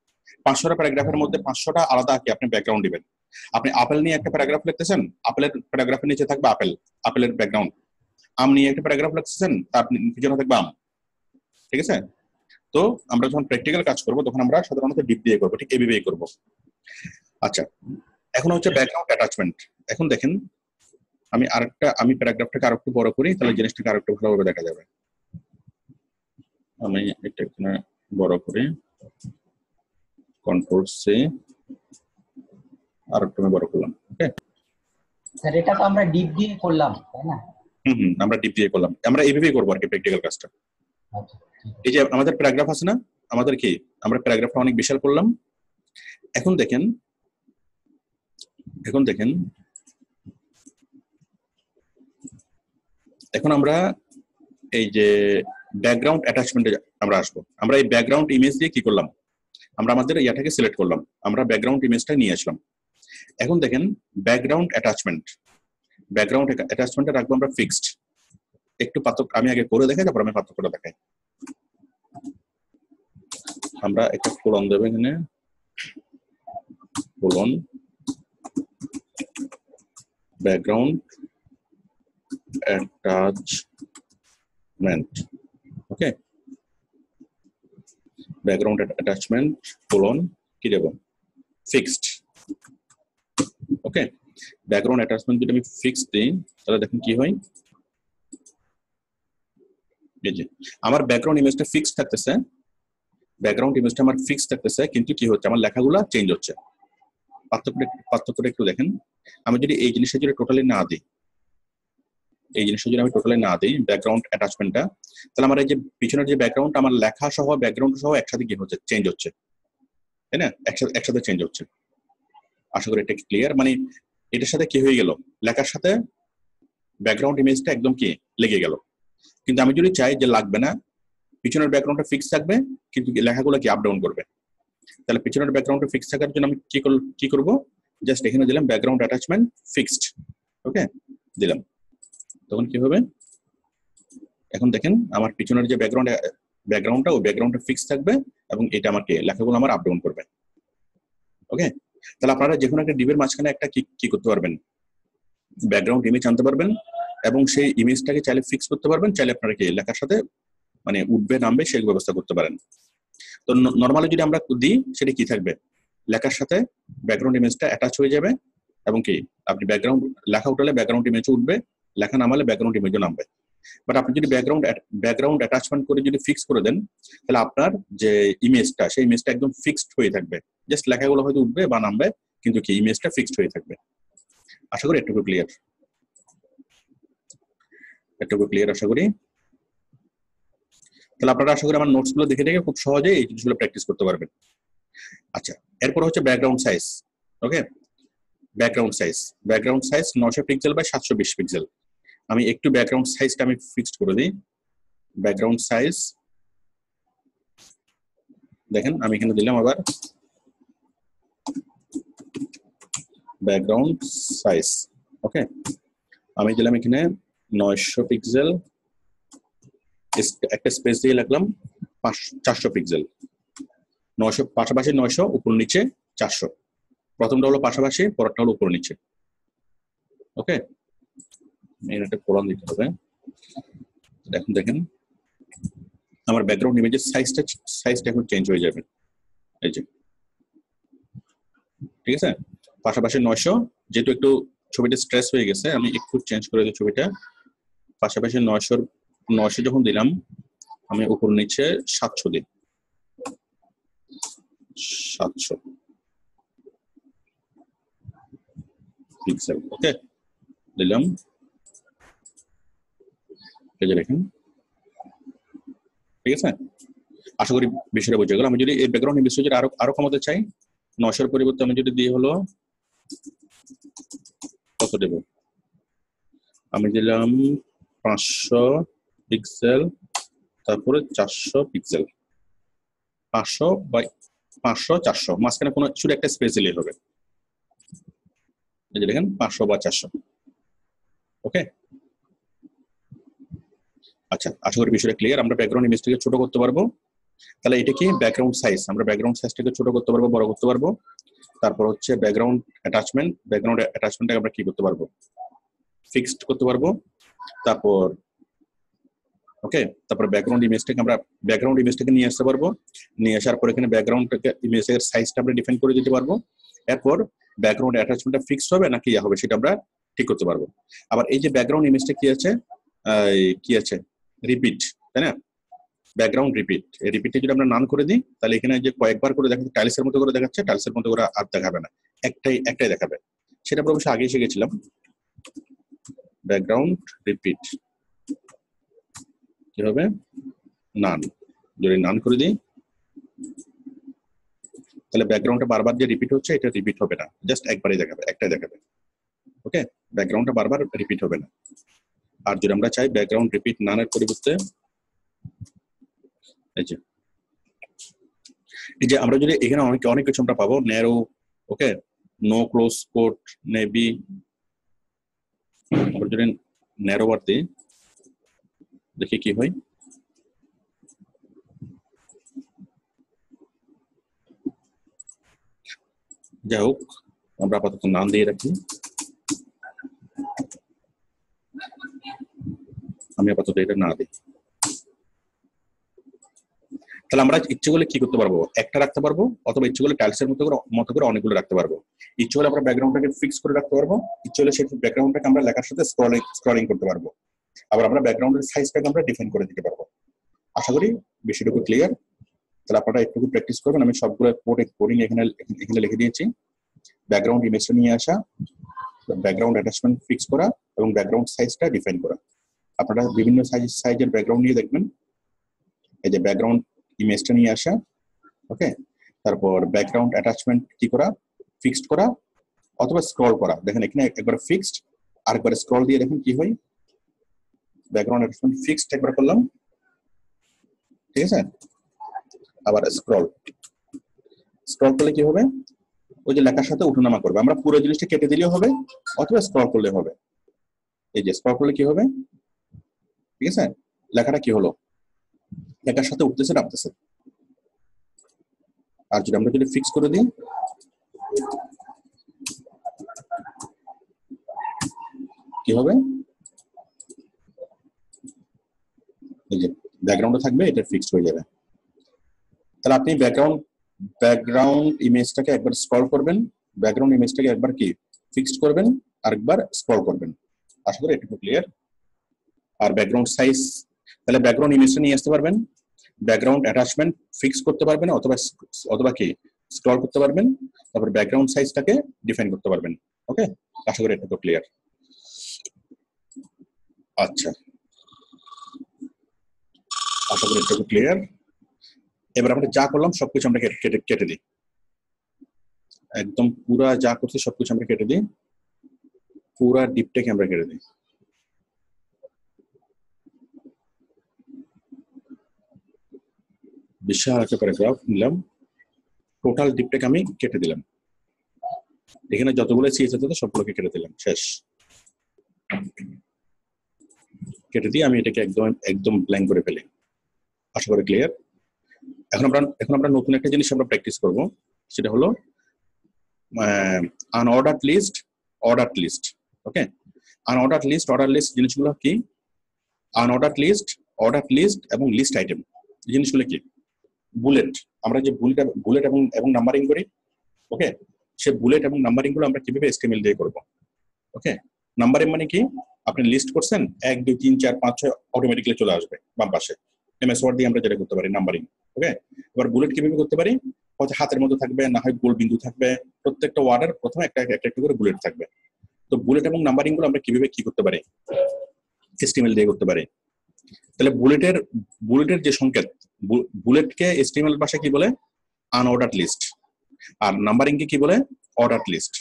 [SPEAKER 1] 500টা প্যারাগ্রাফের মধ্যে 500টা আলাদা কি আপনি ব্যাকগ্রাউন্ড দিবেন। আপনি আপেল নিয়ে একটা প্যারাগ্রাফ লিখতেছেন, আপেলের প্যারাগ্রাফের নিচে থাকবে আপেলের ব্যাকগ্রাউন্ড, আম নিয়ে একটা প্যারাগ্রাফ লিখতেছেন, তার পিছনে থাকবে আম, ঠিক আছে। তো আমরা যখন প্র্যাকটিক্যাল কাজ করবো তখন আমরা সাধারণত ডিপ দিয়ে করবো, ঠিক এভাবেই করবো। আচ্ছা, এখন হচ্ছে ব্যাকগ্রাউন্ড অ্যাটাচমেন্ট। এখন দেখেন আমি প্যারাগ্রাফটাকে আরেকটু বড় করি, তাহলে জিনিসটাকে আরেকটু ভালোভাবে দেখা যাবে। আমি এটা এখানে বড় করি, কন্ট্রোল সি, আরেকটু আমি বড় করলাম, ওকে।
[SPEAKER 2] স্যার এটা তো আমরা ডিপ দিয়ে করলাম, তাই না?
[SPEAKER 1] আমরা ডিপ দিয়ে করলাম, আমরা এইভাবেই করবো আর কি প্র্যাকটিক্যাল কাজটা। এই যে আমাদের প্যারাগ্রাফ আছে না, আমাদের কি আমরা প্যারাগ্রাফটা অনেক বিশাল করলাম। এখন দেখেন এখন আমরা এই যে ব্যাকগ্রাউন্ড অ্যাটাচমেন্টে আমরা আসবো। আমরা এই ব্যাকগ্রাউন্ড ইমেজ দিয়ে কি করলাম, আমরা আমাদের ইয়াটাকে সিলেক্ট করলাম, আমরা ব্যাকগ্রাউন্ড ইমেজটা নিয়ে আসলাম। এখন দেখেন ব্যাকগ্রাউন্ড অ্যাটাচমেন্টে রাখবো আমরা ফিক্সড। একটু পার্থক্য আমি আগে করে দেখাই, তারপর আমি পার্থক্যটা দেখাই। আমরা একটা কোলন দেবো এখানে, কোলন ব্যাকগ্রাউন্ড অ্যাটাচমেন্ট, ওকে, ব্যাকগ্রাউন্ড অ্যাটাচমেন্ট কোলন কি দেবো, ফিক্সড, ওকে। ব্যাকগ্রাউন্ড অ্যাটাচমেন্ট যদি আমি ফিক্সড দিই তাহলে দেখেন কি হয়, এই যে আমার ব্যাকগ্রাউন্ড ইমেজটা ফিক্সড থাকতেছে, ব্যাকগ্রাউন্ড ইমেজটা আমার ফিক্সড থাকতেছে, কিন্তু কি হচ্ছে আমার লেখাগুলো চেঞ্জ হচ্ছে। পার্থক্যটা একটু দেখেন। আমি যদি এই জিনিসটা যদি টোটালি না দিই, এই জিনিসটা যদি আমি টোটালি না দিই ব্যাকগ্রাউন্ড অ্যাটাচমেন্টটা, তাহলে আমার এই যে পিছনের যে ব্যাকগ্রাউন্ড, আমার লেখা সহ ব্যাকগ্রাউন্ড সহ একসাথে কি হচ্ছে, চেঞ্জ হচ্ছে, তাই না? একসাথে চেঞ্জ হচ্ছে। আশা করি এটা ক্লিয়ার। মানে এটার সাথে কি হয়ে গেল, লেখার সাথে ব্যাকগ্রাউন্ড ইমেজটা একদম কি লেগে গেল। কিন্তু আমি যদি চাই যে লাগবে না, পিছনের ব্যাকগ্রাউন্ডটা ফিক্স থাকবে কিন্তু লেখাগুলো কি আপ ডাউন করবে, তাহলে পিছনের ব্যাকগ্রাউন্ডটা ফিক্স থাকার জন্য আমি কি করব, জাস্ট এখানে দিলাম ব্যাকগ্রাউন্ড অ্যাটাচমেন্ট ফিক্সড, ওকে দিলাম। তখন কি হবে, এখন দেখেন আমার পিছনের যে ব্যাকগ্রাউন্ডটা ওই ব্যাকগ্রাউন্ডটা ফিক্স থাকবে এবং এটা আমাকে লেখাগুলো আমার আপ ডাউন করবে। ওকে, তাহলে আপনারা যে কোনো একটা ডিবের মাঝখানে একটা কি করতে পারবেন, ব্যাকগ্রাউন্ড ইমেজ আনতে পারবেন এবং সেই ইমেজটাকে চাইলে ফিক্স করতে পারবেন, চাইলে আপনারা কি লেখার সাথে মানে উঠবে নামবে সেই ব্যবস্থা করতে পারেন। তো নর্মালি যদি আমরা দিই সেটা কি থাকবে, লেখার সাথে ব্যাকগ্রাউন্ড ইমেজটা অ্যাটাচ হয়ে যাবে এবং কি আপনি ব্যাকগ্রাউন্ড লেখা উঠালে ব্যাকগ্রাউন্ড ইমেজও উঠবে, লেখা নামালে ব্যাকগ্রাউন্ড ইমেজও নামবে। বাট আপনি যদি ব্যাকগ্রাউন্ড অ্যাটাচমেন্ট করে যদি ফিক্স করে দেন, তাহলে আপনার যে ইমেজটা সেই ইমেজটা একদম ফিক্সড হয়ে থাকবে, জাস্ট লেখাগুলো হয়তো উঠবে বা নামবে কিন্তু কি ইমেজটা ফিক্সড হয়ে থাকবে। আশা করি এটুকু ক্লিয়ার, আশা করি। তাহলে আপনারা আশা করি আমার নোটস গুলো দেখে দেখে খুব সহজে এই জিনিসগুলো প্র্যাকটিস করতে পারবেন। আচ্ছা, এরপর হচ্ছে background size. Okay, background size 900 pixel by 720 pixel. আমি একটু ব্যাকগ্রাউন্ড সাইজটা আমি ফিক্সড করে দিই। ব্যাকগ্রাউন্ড সাইজ দেখেন আমি এখানে দিলাম আবার ব্যাকগ্রাউন্ড সাইজ। ওকে, আমি দিলাম এখানে 900 পিক্সেল, একটা স্পেস দিয়ে লাগলাম 400 পিক্সেল। 900 পাশাপাশি 900, উপর নিচে 400। প্রথমটা হলো পাশাপাশি, পরেরটা হলো উপর নিচে। ওকে, এটা কোলন দিতে হবে। এখন দেখেন আমার ব্যাকগ্রাউন্ড ইমেজের সাইজটা এখন চেঞ্জ হয়ে যাবে। এই যে ঠিক আছে, পাশাপাশি 900, যেহেতু একটু ছবিটা স্ট্রেস হয়ে গেছে আমি একটু চেঞ্জ করে দিই ছবিটা। পাশাপাশি 900 যখন দিলাম আমি উপর নিচে 700 দিই, 700 পিক্সেল। ওকে দিলাম, এই যে দেখেন ঠিক আছে। আশা করি বিষয়টা বুঝে গেল। আমি যদি এই ব্যাকগ্রাউন্ড ইমেজ যদি আরো কমাতে চাই, 900 পরিবর্তে আমি যদি দিয়ে হলো কত দেব, আমি দিলাম 500 পিক্সেল, তারপরে 400 পিক্সেল। 500 বাই 500 400, মাঝখানে কোনো শুধু একটা স্পেস দিলেই হবে। এই যে দেখেন 500 বা 400। ওকে, আচ্ছা আশা করি বিষয়টা ক্লিয়ার। আমরা ব্যাকগ্রাউন্ড ইমেজটাকে ছোট করতে পারবো, তাহলে এটা কি ব্যাকগ্রাউন্ড সাইজ, আমরা ব্যাকগ্রাউন্ড সাইজটাকে ছোট করতে পারবো, বড় করতে পারবো। তারপর হচ্ছে ব্যাকগ্রাউন্ড অ্যাটাচমেন্টটাকে আমরা কি করতে পারবো, ফিক্সড করতে পারবো। তারপর ওকে, তারপর ব্যাকগ্রাউন্ড ইমেজটাকে নিয়ে আসতে পারবো, নিয়ে আসার পর এখানে ব্যাকগ্রাউন্ডটাকে ইমেজের সাইজটা আমরা ডিফাইন করে দিতে পারবো। এরপর ব্যাকগ্রাউন্ড অ্যাটাচমেন্টটা ফিক্সড হবে নাকি ইয়া হবে সেটা আমরা ঠিক করতে পারবো। আবার এই যে ব্যাকগ্রাউন্ড ইমেজটা কি আছে রিপিট, তাই না? ব্যাকগ্রাউন্ড রিপিট, এই রিপিটে যদি আমরা নান করে দিই তাহলে এখানে যে কয়েকবার করে দেখাচ্ছে টাইলসের মতো করে দেখাচ্ছে, টাইলসের মতো করে আর দেখাবে না, একটাই দেখাবে। সেটা আমরা অবশ্যই আগেই শিখেছিলাম। ব্যাকগ্রাউন্ড রিপিট কি হবে, নান। যদি নান করে দিই তাহলে ব্যাকগ্রাউন্ডটা বারবার যে রিপিট হচ্ছে এটা রিপিট হবে না, জাস্ট একবারই দেখাবে, একটাই দেখাবে। ওকে, ব্যাকগ্রাউন্ডটা বারবার রিপিট হবে না। আর যদি আমরা চাই ব্যাকগ্রাউন্ড রিপিট নানের পরিবর্তে এই যে আমরা যদি এখানে অনেক কিছু আমরা পাবো, ন্যারো, ওকে, নো ক্লোজ কোট, নেভি। আমরা যদি ন্যারো বার দিই দেখি কি হয়। যাই হোক আমরা আপাতত নাম দিয়ে রাখি, আমি আপাতত এটা না দিই। তাহলে আমরা ইচ্ছে করলে কি করতে পারবো, একটা রাখতে পারবো, অথবা ইচ্ছে করলে টাইলসের মতো করে অনেকগুলো রাখতে পারবো। ইচ্ছে হলে আমরা ব্যাকগ্রাউন্ডটাকে ফিক্স করে রাখতে পারবো, ইচ্ছে হলে সেই ব্যাকগ্রাউন্ডটাকে আমরা লেখার সাথে স্ক্রলিং করতে পারবো। আবার আমরা ব্যাকগ্রাউন্ডের সাইজটাকে আমরা ডিফাইন করে দিতে পারবো। আশা করি বিষয়টুকু ক্লিয়ার। তাহলে আপনারা একটু প্র্যাকটিস করবেন। আমি সবগুলো কোডিং এখানে লিখে দিয়েছি। ব্যাকগ্রাউন্ড ইমেজটা নিয়ে আসা, ব্যাকগ্রাউন্ড অ্যাটাচমেন্ট ফিক্স করা এবং ব্যাকগ্রাউন্ড সাইজটা ডিফাইন করা। আপনারা বিভিন্ন সাইজের ব্যাকগ্রাউন্ড নিয়ে দেখবেন। এই যে ব্যাকগ্রাউন্ড ইমেজটা নিয়ে আসা, ওকে, তারপর ব্যাকগ্রাউন্ড অ্যাটাচমেন্ট কি করা, ফিক্সড করা অথবা স্ক্রল করা। দেখেন এখানে একবার ফিক্সড, আরেকবার স্ক্রল দিয়ে দেখেন কি হয়। ব্যাকগ্রাউন্ড অ্যাটাচমেন্ট ফিক্সড একবার করলাম, ঠিক আছে, আবার স্ক্রল করলে কি হবে, ওই যে লেখার সাথে উঠানামা করবে। আমরা পুরো জিনিসটা কেটে দিলেও হবে অথবা স্ক্রল করলে হবে। এই যে স্ক্রল করলে কি হবে, ঠিক আছে, লেখাটা কি হলো, লেখার সাথে উঠতেছে নামতেছে। আর যদি আমরা যদি ফিক্স করে দিই, কি হবে, এই যে ব্যাকগ্রাউন্ডে থাকবে, এটা ফিক্সড হয়ে যাবে। তাহলে আপনি ব্যাকগ্রাউন্ড ইমেজটাকে একবার স্ক্রল করবেন, ব্যাকগ্রাউন্ড ইমেজটাকে একবার কি ফিক্সড করবেন, আরেকবার স্ক্রল করবেন। আশা করি এটুকু ক্লিয়ার। আর ব্যাকগ্রাউন্ড সাইজ, তাহলে ব্যাকগ্রাউন্ড ইমেজটা নিয়ে আসতে পারবেন, ব্যাকগ্রাউন্ড অ্যাটাচমেন্ট ফিক্স করতে পারবেন অথবা কি স্ক্রল করতে পারবেন, তারপর ব্যাকগ্রাউন্ড সাইজটাকে ডিফাইন করতে পারবেন। ওকে, আশা করি এটুকু ক্লিয়ার। আচ্ছা, আশা করি এটুকু ক্লিয়ার। এবার আমরা যা করলাম সবকিছু আমরা কেটে দিই, একদম পুরা যা করছি সবকিছু আমরা কেটে দিই, পুরা ডিপটাকে আমরা কেটে দিই। বিশাল একটা প্যারাগ্রাফ নিলাম, টোটাল ডিপটাকে আমি কেটে দিলাম। এখানে যতগুলো সিএসএস আছে সবগুলোকে কেটে দিলাম, শেষ। কেটে দিয়ে আমি এটাকে একদম ব্ল্যাঙ্ক করে ফেলি। আশা করি ক্লিয়ার। এখন আমরা নতুন একটা জিনিস আমরা প্র্যাকটিস করব, সেটা হলো আনঅর্ডারড লিস্ট, অর্ডারড লিস্ট। ওকে, আনঅর্ডারড লিস্ট, অর্ডার লিস্ট জিনিসগুলো কি, আনঅর্ডারড লিস্ট, অর্ডারড লিস্ট এবং লিস্ট আইটেম জিনিসগুলো কি, বুলেট। আমরা যে বুলেট এবং নাম্বারিং করি, ওকে, সে বুলেট এবং নাম্বারিং গুলো আমরা কিভাবে এসটিএমএল দিয়ে করব। ওকে, নাম্বারিং মানে কি, আপনি লিস্ট করছেন 1 2 3 4 5 6 অটোমেটিক্যালি চলে আসবে বাম পাশে। এমএস ওয়ার্ড দিয়ে আমরা যেটা করতে পারি নাম্বারিং। ওকে, এবার বুলেট কিভাবে করতে পারি, হয়তো হাতের মধ্যে থাকবে, না হয় গোল বিন্দু থাকবে, প্রত্যেকটা ওয়ার্ডের প্রথমে একটা করে বুলেট থাকবে। তো বুলেট এবং নাম্বারিং গুলো আমরা কিভাবে কি করতে পারি, এসটিএমএল দিয়ে করতে পারি। তাহলে বুলেটের যে সংকেত, বুলেটকে এসটিএমএল ভাষায় কি বলে, আনঅর্ডারড লিস্ট, আর নাম্বারিং কে কি বলে, অর্ডারড লিস্ট।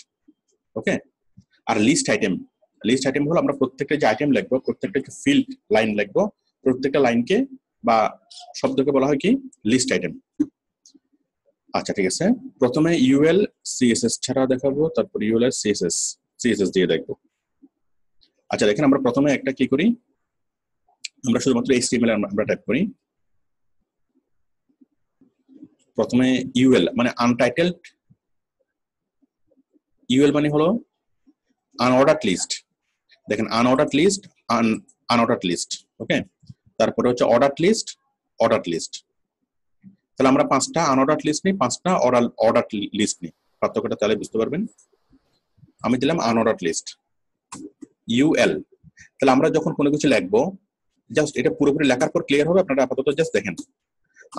[SPEAKER 1] ওকে, আর লিস্ট আইটেম হলো আমরা প্রত্যেকটা যে আইটেম লিখবো, প্রত্যেকটা যে ফিল্ড লাইন লিখবো, প্রত্যেকটা লাইনকে বা শব্দকে বলা হয় কি, লিস্ট আইটেম। আচ্ছা ঠিক আছে, প্রথমে ইউএল সিএসএস ছাড়া দেখাবো, তারপর ইউএল আর সিএসএস দিয়ে দেখবো। আচ্ছা দেখেন, আমরা প্রথমে একটা কি করি, আমরা শুধুমাত্র এইচটিএমএল আমরা টাইপ করি। প্রথমে ইউএল মানে আনটাইটেলড, ইউএল মানে হলো আনঅর্ডারড লিস্ট। দেখেন আনঅর্ডারড লিস্ট, আনঅর্ডারড লিস্ট। ওকে, তারপরে হচ্ছে অর্ডারড লিস্ট। তাহলে আমরা 5টা আনঅর্ডারড লিস্ট নিই, 5টা অর্ডারড লিস্ট নিই। পার্থক্যটা তাহলে বুঝতে পারবেন। আমি দিলাম আনঅর্ডারড লিস্ট, ইউএল। তাহলে আমরা যখন কোনো কিছু লিখবো, জাস্ট এটা পুরোপুরি লেখার পর ক্লিয়ার হবে, আপনারা আপাতত জাস্ট দেখেন।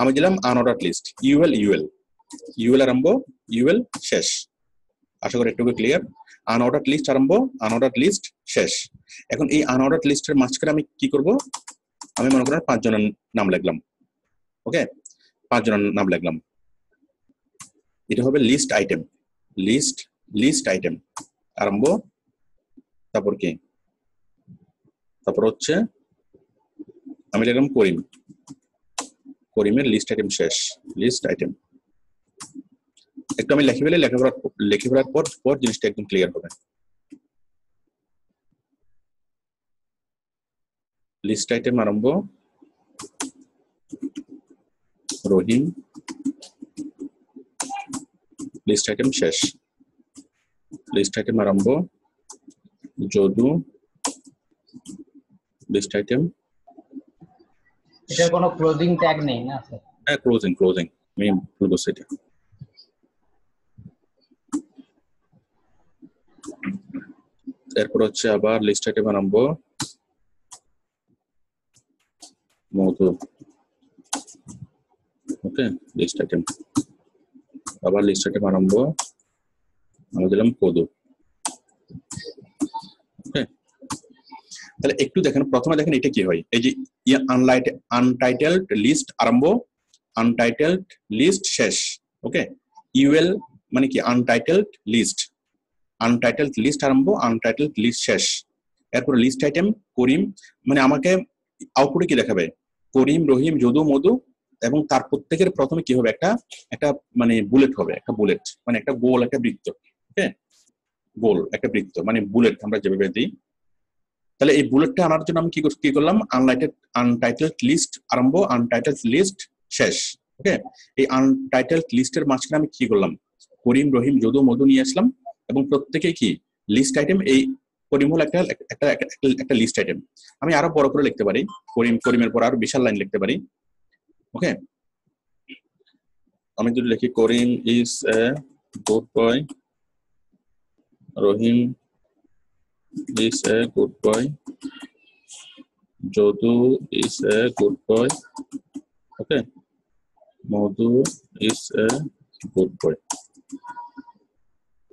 [SPEAKER 1] আমি দিলাম আনঅর্ডারড লিস্ট, ইউএল আরম্ভ, ইউএল শেষ। আশা করি একটু ক্লিয়ার। আনঅর্ডারড লিস্ট আরম্ভ, আনঅর্ডারড লিস্ট শেষ। এখন এই আনঅর্ডারড লিস্টের মাঝখানে আমি কি করব, আমি মনে করেন 5 জনের নাম লিখলাম। ওকে, 5 জনের নাম লিখলাম, এটা হবে লিস্ট আইটেম, লিস্ট আইটেম আরম্ভ। তারপর কি, তারপর হচ্ছে আমি লিখলাম করিমের লিস্ট আইটেম শেষ, লিস্ট আইটেম। একটু আমি লিখে ফেলার পর জিনিসটা একদম ক্লিয়ার হবে। লিস্ট আইটেম আরম্ভ, রহিম লিস্ট আইটেম শেষ, লিস্ট আইটেম আরম্ভ, যদু লিস্ট আইটেম।
[SPEAKER 2] এটার কোনো ক্লোজিং ট্যাগ নেই না স্যার?
[SPEAKER 1] হ্যাঁ, ক্লোজিং আমি ভুল বলছি এটা। এরপর হচ্ছে আবার লিস্ট আইটেম আরম্ভ, মধু ওকে, লিস্ট আইটেম, আবার লিস্ট আইটেম আরম্ভ, আমরা দিলাম কোড। ওকে, তাহলে একটু দেখেন, প্রথমে দেখেন এটা কি হয়, এই যে আনটাইটেলড লিস্ট আরম্ভ, আনটাইটেলড লিস্ট শেষ। ওকে, ইউএল মানে কি আনটাইটেলড লিস্ট, আনটাইটেলড লিস্ট আরম্ভ, আনটাইটেলড লিস্ট শেষ। এরপর লিস্ট আইটেম করিম, মানে আমাকে আউটপুটে কি দেখাবে, করিম, রহিম, যদু, মধু, এবং তার প্রত্যেকের প্রথমে কি হবে, একটা একটা মানে বুলেট হবে, একটা বুলেট মানে একটা গোল, একটা বৃত্ত। ওকে, গোল একটা বৃত্ত মানে বুলেট আমরা যেভাবে দিই। তাহলে এই বুলেটটা আনার জন্য আমি কি করলাম, আনটাইটেলড লিস্ট আরম্ভ, আনটাইটেলড লিস্ট শেষ। ওকে, এই আনটাইটেলড লিস্টের মাঝখানে আমি কি করলাম, করিম, রহিম, যদু, মধু নিয়ে আসলাম, এবং প্রত্যেকে কি লিস্ট আইটেম, এই করিম হলো একটা লিস্ট আইটেম। আমি আরো বড় করে লিখতে পারি, করিমের পর আরো বিশাল লাইন লিখতে পারি। ওকে, আমি যদি লিখি Karim is a good boy, Rahim is a good boy, Jodu is a good boy, okay, Madhu is a good boy,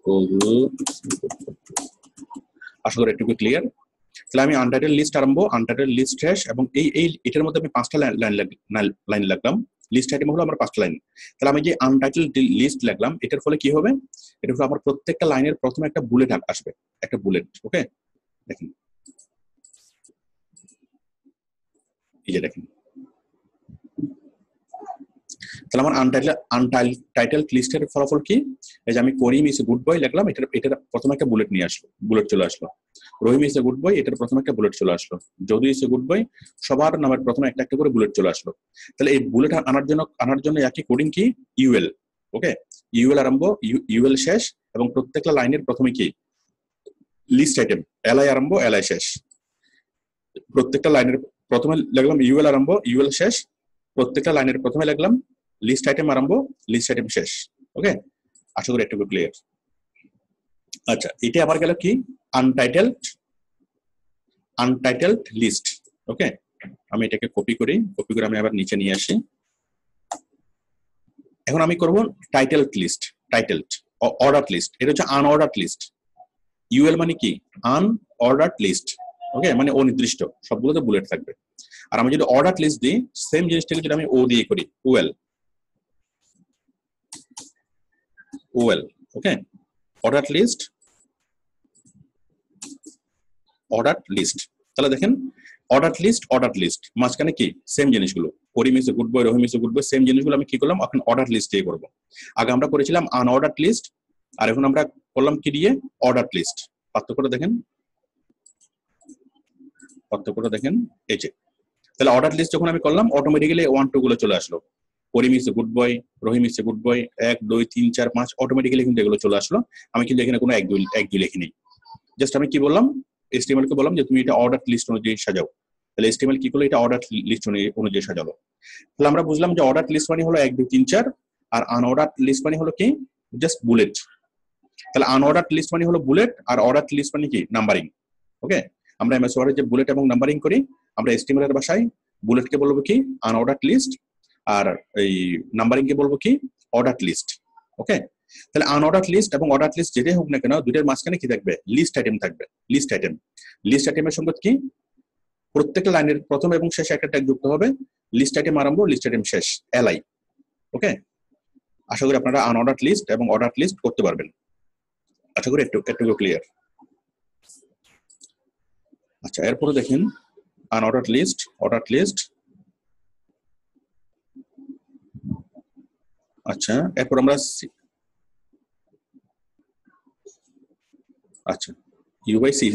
[SPEAKER 1] Kodu is a good boy. আশা করি একটু ক্লিয়ার। তাহলে আমি আনটাইটেল লিস্ট আরম্ভ, আনটাইটেল লিস্ট শেষ, এবং এটার মধ্যে আমি 5টা লাইন লাগলাম, লিস্ট আইটেম হলো আমার 5টা লাইন। তাহলে আমি যে আনটাইটেল লিস্ট লাগলাম, এটার ফলে কি হবে, এটা হলো আমার প্রত্যেকটা লাইনের প্রথমে একটা বুলেট আসবে, একটা বুলেট। ওকে, দেখেন এই যে দেখেন, তাহলে আমার আনটাইটেলড লিস্টের ফলাফল কি, এই যে আমি করিম ইজ এ গুড বয় লিখলাম, এটার প্রথমে একটা বুলেট নিয়ে আসলো, বুলেট চলে আসলো। রহিম ইজ এ গুড বয়, এটার প্রথমে একটা বুলেট চলে আসলো। Jadu is a good boy, সবার নামের প্রথমে একটা একটা করে বুলেট চলে আসলো। তাহলে এই বুলেট আনার জন্য একই কোডিং কি, ইউএল। ওকে, ইউএল আরম্ভ, ইউএল শেষ, এবং প্রত্যেকটা লাইনের প্রথমে কি লিস্ট আইটেম, এলআই আরম্ভ, এলআই শেষ। প্রত্যেকটা লাইনের প্রথমে লিখলাম ইউএল আরম্ভ, ইউএল শেষ, প্রত্যেকটা লাইনের প্রথমে লিখলাম লিস্ট আইটেম আরম্ভ, লিস্ট আইটেম শেষ। ওকে, আশা করি একটু ক্লিয়ার। আচ্ছা, এটা আবার গেল কি আনটাইটেলড লিস্ট। ওকে, আমি এটাকে কপি করে আমি আবার নিচে নিয়ে আসি। এখন আমি করব টাইটেলড লিস্ট, টাইটেলড অর্ডারড লিস্ট, এটা হচ্ছে আনঅর্ডারড লিস্ট। ইউএল মানে কি আনঅর্ডারড লিস্ট। ওকে, মানে অনির্দিষ্ট, সবগুলোতে বুলেট থাকবে। আর আমি যদি অর্ডার লিস্ট দিই, সেম জিনিসটাকে যদি আমি ও দিয়ে করি, ওএল, ওকে, অর্ডার লিস্ট, তাহলে দেখেন অর্ডার লিস্ট মাঝখানে কি সেম জিনিসগুলো, Karim is a good boy, Rahim is a good boy, same জিনিসগুলো আমি কি করলাম, এখন অর্ডার লিস্ট দিয়ে করবো। আগে আমরা করেছিলাম আনঅর্ডার লিস্ট, আর এখন আমরা করলাম কি দিয়ে, অর্ডার লিস্ট। পার্থক্যটা দেখেন, এই যে, তাহলে অর্ডার লিস্ট যখন আমি করলাম, অটোমেটিক্যালি 1 2 গুলো চলে আসলো। Karim is a good boy, Rahim is a good boy, 1 2 3 4 5 automatically কিন্তু এগুলো চলে আসলো। আমি কিন্তু এখানে কোনো 1 2 লিখিনি, জাস্ট আমি কি বললাম, HTML কে বললাম যে তুমি এটা অর্ডার লিস্ট অনুযায়ী সাজাও। তাহলে HTML কি করলো, এটা অর্ডার লিস্ট অনুযায়ী সাজালো। তাহলে আমরা বুঝলাম যে অর্ডার লিস্ট মানে হলো 1 2 3 4, আর আনঅর্ডার লিস্ট মানে হলো কি জাস্ট বুলেট। তাহলে আনঅর্ডার লিস্ট মানে হলো বুলেট, আর অর্ডার লিস্ট মানে কি নাম্বারিং। ওকে, আমরা MS ওয়ার্ডে যে বুলেট এবং নাম্বারিং করি, আমরা HTML এর ভাষায় বুলেটকে বলবো কি আনঅর্ডার লিস্ট, আর এই নাম্বারিং কে বলবো কি অর্ডার লিস্ট। ওকে, তাহলে আনঅর্ডার লিস্ট এবং অর্ডার লিস্ট যেটাই হোক না কেন, দুইটার মাঝখানে কি থাকবে, লিস্ট আইটেম থাকবে। লিস্ট আইটেমের সঙ্গে কি প্রত্যেকটা লাইনের প্রথম এবং শেষে একটা ট্যাগ যুক্ত হবে, লিস্ট আইটেম আরম্ভ, লিস্ট আইটেম শেষ, এলআই। ওকে, আশা করি আপনারা আনঅর্ডার লিস্ট এবং অর্ডার লিস্ট করতে পারবেন। আশা করি একটু ক্লিয়ার। আচ্ছা, এরপরে দেখেন আনঅর্ডার লিস্ট, অর্ডার লিস্ট। আচ্ছা, এরপর আমরা ইউআইসি,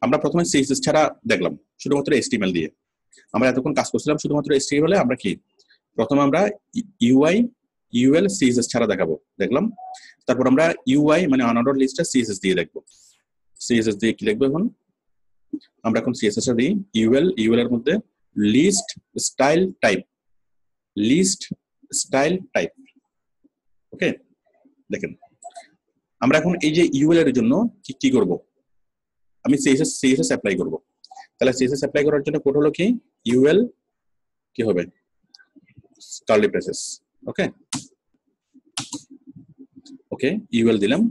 [SPEAKER 1] আমরা প্রথমে CSS ছাড়া দেখলাম, শুধুমাত্র HTML দিয়ে আমরা এতক্ষণ কাজ করছিলাম, শুধুমাত্র HTML এ। আমরা কি প্রথমে আমরা UL CSS ছাড়া দেখলাম, তারপর আমরা UI মানে আনঅর্ডার লিস্টে CSS দিয়ে দেখবো। CSS দিয়ে কি লিখবো, আমরা এখন CSS এ দিই UL এর মধ্যে লিস্ট স্টাইল টাইপ। ওকে, দেখেন আমরা এখন এই যে UL এর জন্য কি করব, আমি CSS অ্যাপ্লাই করব। তাহলে CSS অ্যাপ্লাই করার জন্য কোড হলো কি UL কি হবে, কার্লি ব্রেসেস, ওকে ওকে ইউএল দিলাম।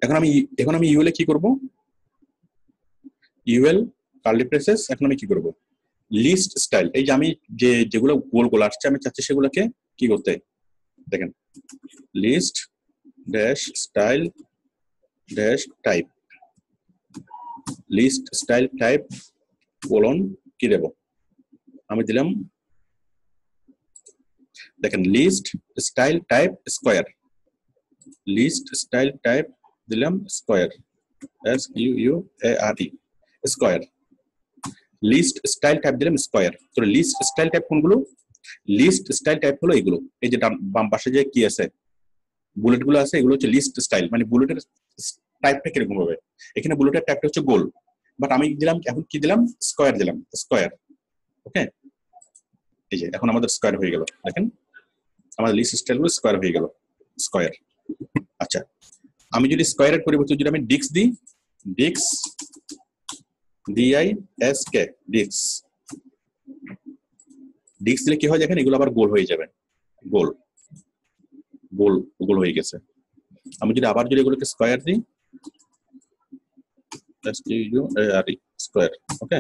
[SPEAKER 1] এখন আমি ইউএল এ কি করব, ইউএল কার্লি ব্রেসেস, এখন আমি কি করব লিস্ট স্টাইল, এই যে আমি যেগুলো গোল গোল আসছে আমি চাচ্ছি সেগুলোকে কি করতে, দেখেন list dash style dash type, list style type colon কি দেব, আমি দিলাম দেখেন list style type square, list style type দিলাম square, S U U A R E square, list style type দিলাম স্কোয়ার। তো লিস্ট স্টাইল টাইপ কোনগুলো, list style type হলো এগুলো, এই যে বাম পাশে যে কি আছে বুলেট গুলো আছে এগুলো হচ্ছে লিস্ট স্টাইল, মানে বুলেটের টাইপটা কিরকম হবে, এখানে বুলেটের টাইপটা হচ্ছে গোল, বাট আমি দিলাম এখন কি দিলাম স্কোয়ার দিলাম স্কোয়ার। ওকে এই যে এখন আমাদের স্কোয়ার হয়ে গেল, দেখেন আমাদের লিস্ট স্টাইল গুলো স্কোয়ার হয়ে গেল স্কোয়ার। আচ্ছা আমি যদি স্কোয়ারের পরিবর্তে যদি আমি ডিক্স দিই, ডিক্স ডিআইএসকে ডিক্স, ডিক্স দিলে কি হয় দেখেন এগুলো আবার গোল হয়ে যাবে, গোল গোল গোল হয়ে গেছে। আমি যদি আবার যদি এগুলোকে স্কোয়ার দিই স্কোয়ার, ওকে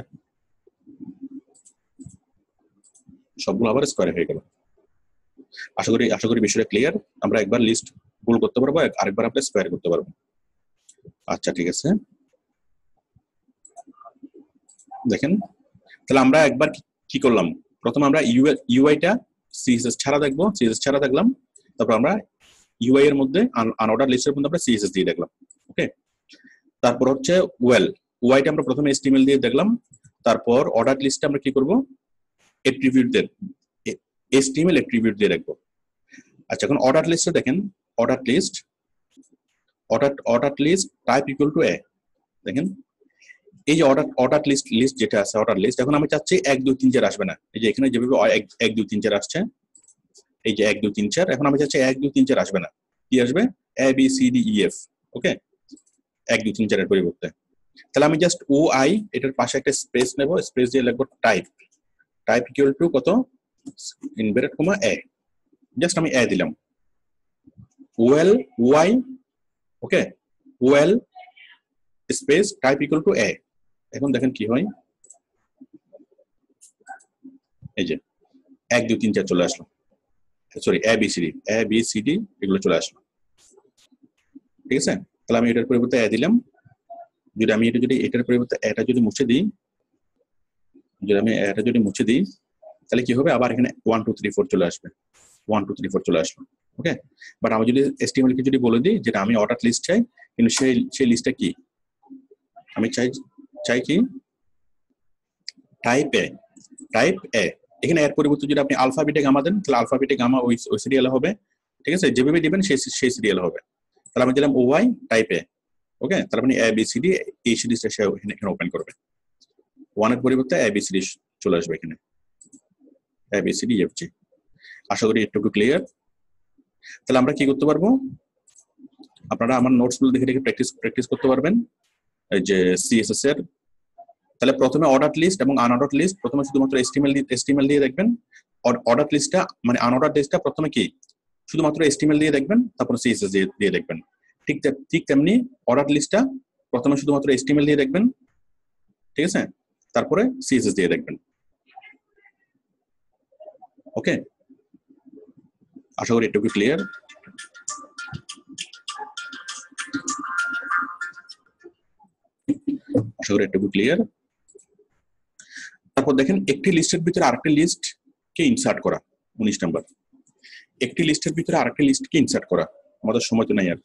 [SPEAKER 1] সবগুলো আবার স্কোয়ার হয়ে গেল। আশা করি বিষয়টা ক্লিয়ার। আমরা একবার লিস্ট গোল করতে পারবো, আরেকবার আমরা স্কোয়ার করতে পারবো। আচ্ছা ঠিক আছে, দেখেন তাহলে আমরা একবার কি করলাম, প্রথমে আমরা ইউআইটা সিএসএস ছাড়া দেখবো, সিএসএস ছাড়া দেখলাম, তারপর আমরা ইউআই এর মধ্যে আনঅর্ডার লিস্টের মধ্যে আমরা সিএসএস দিয়ে দেখলাম। ওকে তারপর হচ্ছে ওয়াইটা আমরা প্রথমে এসটিএমএল দিয়ে দেখলাম, তারপর অর্ডার লিস্টে আমরা কি করব এট্রিবিউট দিয়ে এসটিএমএল এট্রিবিউট দিয়ে দেখবো। আচ্ছা এখন অর্ডার লিস্টে দেখেন, order list type equal to A, দেখেন এই যে অর্ডার লিস্ট যেটা আছে অর্ডার লিস্ট, এখন আমি চাচ্ছি 1 2 3 4 আসবে না, এই যে এখানে যেভাবে 1 2 3 4 আসছে, এই যে 1 2 3 4, এখন আমি চাচ্ছি 1 2 3 4 আসবে না, কি আসবে A B C D E F. Okay 1 2 3 4 এর পরিবর্তে তাহলে আমি জাস্ট ও আই এটার পাশে একটা স্পেস নেব, স্পেস দিয়ে লিখবো টাইপ ইকুয়াল টু কত ইনভার্টেড কমা এ, জাস্ট আমি এ দিলাম, ওয়েল ওয়াই, okay OL space type equal to A. এখন দেখেন কি হয়, এই যে 1 2 3 4 চলে আসলো, সরি এ বি সি ডি এগুলো চলে আসলো। ঠিক আছে তাহলে আমি এটার পরিবর্তে এ দিলাম, যদি আমি এটার পরিবর্তে এটা যদি মুছে দিই, যদি আমি এটা যদি মুছে দিই তাহলে কি হবে, আবার এখানে 1 2 3 4 চলে আসবে, 1 2 3 4 চলে আসলো। ওকে বাট আমি যদি এসটিএমএল কে যদি বলে দিই যেটা আমি অর্ডার লিস্ট চাই, কিন্তু সেই লিস্টটা কি আমি চাই কি টাইপ এ, এখানে এর পরিবর্তে যদি আপনি আলফাবেটে গামা দেন তাহলে আলফাবেটে গামা ওই সিরিয়ালে হবে। ঠিক আছে যেভাবে দিবেন সেই সিরিয়াল হবে। তাহলে আমি দিলাম ওয়াই টাইপ এ, ওকে তাহলে আপনি এ বি সি ডি এই সিরিজটা সে এখানে ওপেন করবে, 1 এর পরিবর্তে এ বি সি ডি চলে আসবে এখানে, A B C D F G. আশা করি একটু ক্লিয়ার। তাহলে আমরা কি করতে পারবো, আপনারা আমার নোটস গুলো দেখে প্র্যাকটিস করতে পারবেন। এই যে সিএসএস এর তাহলে প্রথমে অর্ডার লিস্ট এবং আনঅর্ডার লিস্ট, প্রথমে শুধুমাত্র এসটিএমএল দিয়ে দেখবেন, অর্ডার লিস্টটা মানে আনঅর্ডার লিস্টটা প্রথমে কি শুধুমাত্র এসটিএমএল দিয়ে দেখবেন, তারপর সিএসএস দিয়ে দেখবেন। ঠিক তেমনি অর্ডার লিস্টটা প্রথমে শুধুমাত্র এসটিএমএল দিয়ে দেখবেন, ঠিক আছে তারপরে সিএসএস দিয়ে দেখবেন। ওকে আশা করি এটুকু ক্লিয়ার। তারপর দেখেন একটি লিস্টের ভিতরে আরেকটি লিস্ট কে ইনসার্ট করা, 19 নাম্বার একটি লিস্টের ভিতরে আরেকটি লিস্ট কে ইনসার্ট করা, আমাদের সময় তো নাই আর।